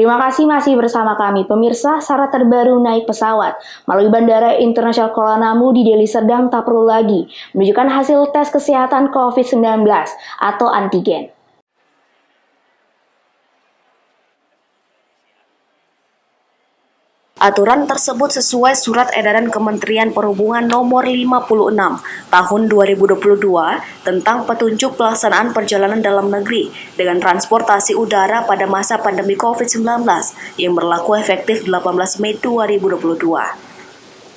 Terima kasih masih bersama kami. Pemirsa, syarat terbaru naik pesawat melalui Bandara Internasional Kuala Namu di Deli Serdang tak perlu lagi menunjukkan hasil tes kesehatan COVID-19 atau antigen. Aturan tersebut sesuai Surat Edaran Kementerian Perhubungan Nomor 56 Tahun 2022 tentang petunjuk pelaksanaan perjalanan dalam negeri dengan transportasi udara pada masa pandemi COVID-19 yang berlaku efektif 18 Mei 2022.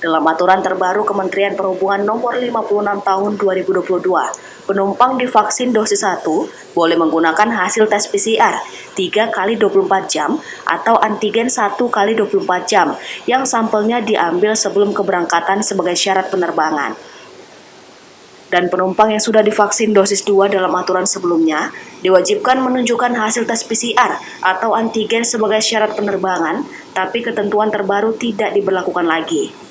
Dalam aturan terbaru Kementerian Perhubungan Nomor 56 Tahun 2022, penumpang divaksin dosis 1 boleh menggunakan hasil tes PCR 3 kali 24 jam atau antigen 1 kali 24 jam yang sampelnya diambil sebelum keberangkatan sebagai syarat penerbangan. Dan penumpang yang sudah divaksin dosis 2 dalam aturan sebelumnya diwajibkan menunjukkan hasil tes PCR atau antigen sebagai syarat penerbangan, tapi ketentuan terbaru tidak diberlakukan lagi.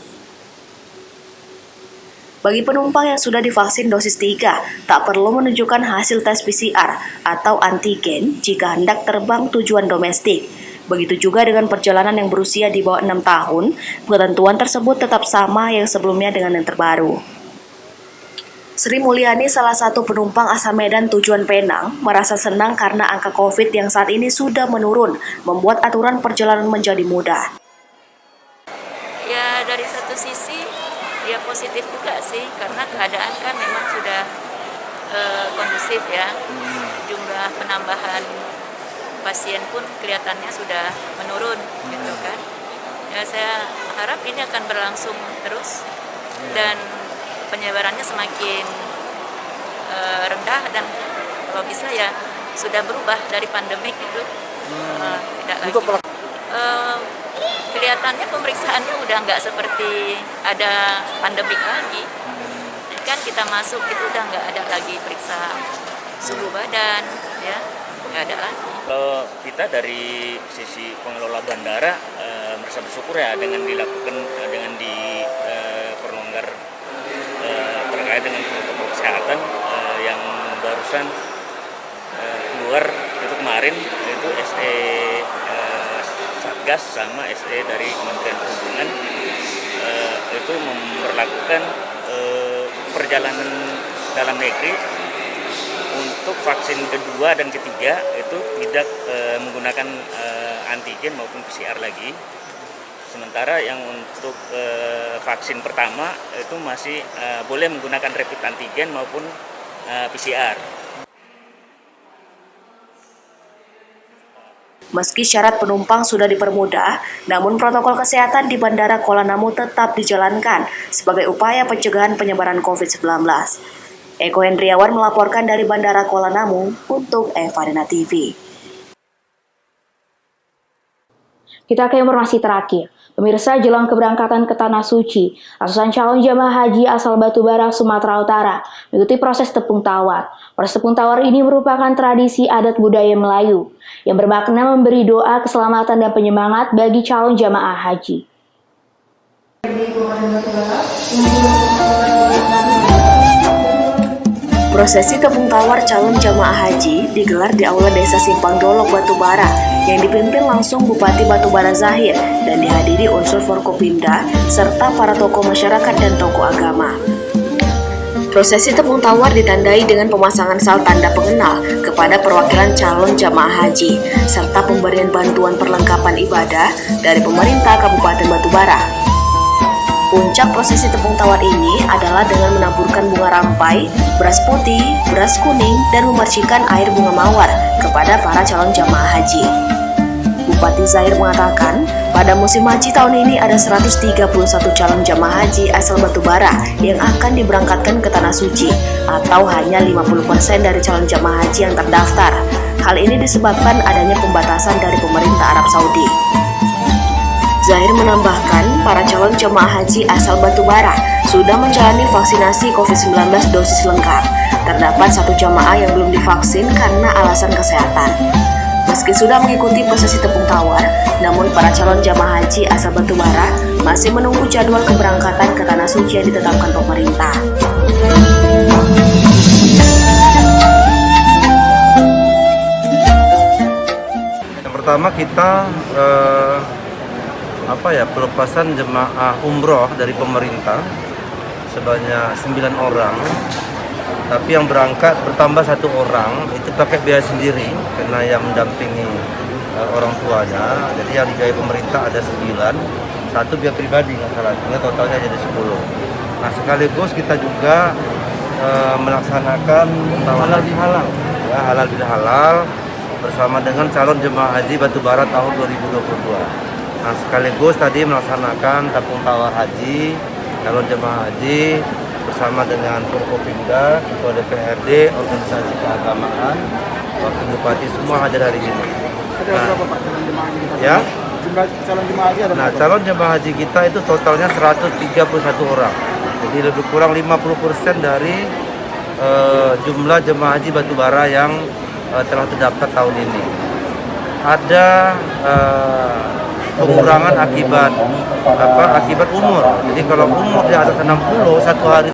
Bagi penumpang yang sudah divaksin dosis 3, tak perlu menunjukkan hasil tes PCR atau antigen jika hendak terbang tujuan domestik. Begitu juga dengan perjalanan yang berusia di bawah 6 tahun, ketentuan tersebut tetap sama yang sebelumnya dengan yang terbaru. Sri Mulyani, salah satu penumpang asal Medan tujuan Penang, merasa senang karena angka COVID yang saat ini sudah menurun, membuat aturan perjalanan menjadi mudah. Ya, dari satu sisi ya positif juga sih, karena keadaan kan memang sudah kondusif ya. Jumlah penambahan pasien pun kelihatannya sudah menurun gitu kan. Ya, saya harap ini akan berlangsung terus dan penyebarannya semakin rendah dan kalau bisa ya sudah berubah dari pandemik itu tidak lagi. Kelihatannya pemeriksaannya udah nggak seperti ada pandemik lagi. Kan kita masuk itu udah nggak ada lagi periksa suhu badan, ya nggak ada lagi. Kalau kita dari sisi pengelola bandara merasa bersyukur ya dengan dilakukan dengan diperlonggar terkait dengan protokol kesehatan yang barusan keluar itu kemarin itu SE Satgas sama SE dari Kementerian Perhubungan itu memperlakukan perjalanan dalam negeri untuk vaksin kedua dan ketiga itu tidak menggunakan antigen maupun PCR lagi. Sementara yang untuk vaksin pertama itu masih boleh menggunakan rapid antigen maupun PCR. Meski syarat penumpang sudah dipermudah, namun protokol kesehatan di Bandara Kuala Namu tetap dijalankan sebagai upaya pencegahan penyebaran COVID-19. Eko Hendriawan melaporkan dari Bandara Kuala Namu untuk Evarina TV. Kita ke informasi terakhir. Pemirsa, jelang keberangkatan ke Tanah Suci, ratusan calon jamaah haji asal Batubara, Sumatera Utara mengikuti proses tepung tawar. Proses tepung tawar ini merupakan tradisi adat budaya Melayu yang bermakna memberi doa keselamatan dan penyemangat bagi calon jamaah haji. Prosesi tepung tawar calon jamaah haji digelar di Aula Desa Simpang Dolok, Batubara yang dipimpin langsung Bupati Batubara Zahir dan dihadiri unsur Forkopimda serta para tokoh masyarakat dan tokoh agama. Prosesi tepung tawar ditandai dengan pemasangan sal tanda pengenal kepada perwakilan calon jamaah haji serta pemberian bantuan perlengkapan ibadah dari pemerintah Kabupaten Batubara. Puncak prosesi tepung tawar ini adalah dengan menaburkan bunga rampai, beras putih, beras kuning, dan memercikan air bunga mawar kepada para calon jamaah haji. Bupati Zahir mengatakan, pada musim haji tahun ini ada 131 calon jamaah haji asal Batubara yang akan diberangkatkan ke Tanah Suci, atau hanya 50% dari calon jamaah haji yang terdaftar. Hal ini disebabkan adanya pembatasan dari pemerintah Arab Saudi. Zahir menambahkan, para calon jemaah haji asal Batubara sudah menjalani vaksinasi COVID-19 dosis lengkap. Terdapat satu jemaah yang belum divaksin karena alasan kesehatan. Meski sudah mengikuti prosesi tepung tawar, namun para calon jemaah haji asal Batubara masih menunggu jadwal keberangkatan ke Tanah Suci yang ditetapkan pemerintah. pertama kita pelepasan jemaah umroh dari pemerintah sebanyak 9 orang. Tapi yang berangkat bertambah 1 orang itu pakai biaya sendiri karena yang mendampingi orang tuanya. Jadi yang dibiayai pemerintah ada 9, 1 biaya pribadi nggak salah, sehingga totalnya jadi 10. Nah sekaligus kita juga melaksanakan halal bihalal, ya, halal bihalal bersama dengan calon jemaah haji Batubara tahun 2022. Nah sekaligus tadi melaksanakan tabung tawar haji calon jemaah haji bersama dengan Forkopimda, Ketua DPRD, organisasi keagamaan, wakil bupati semua hadir hari ini. Ada berapa Pak calon jemaah haji kita? Ya. Jumlah calon jemaah haji ada Nah, berapa? calon jemaah haji kita itu totalnya 131 orang. Jadi lebih kurang 50% dari jumlah jemaah haji Batubara yang telah terdaftar tahun ini. Ada pengurangan akibat umur. Jadi kalau umur di atas 60, 1 hari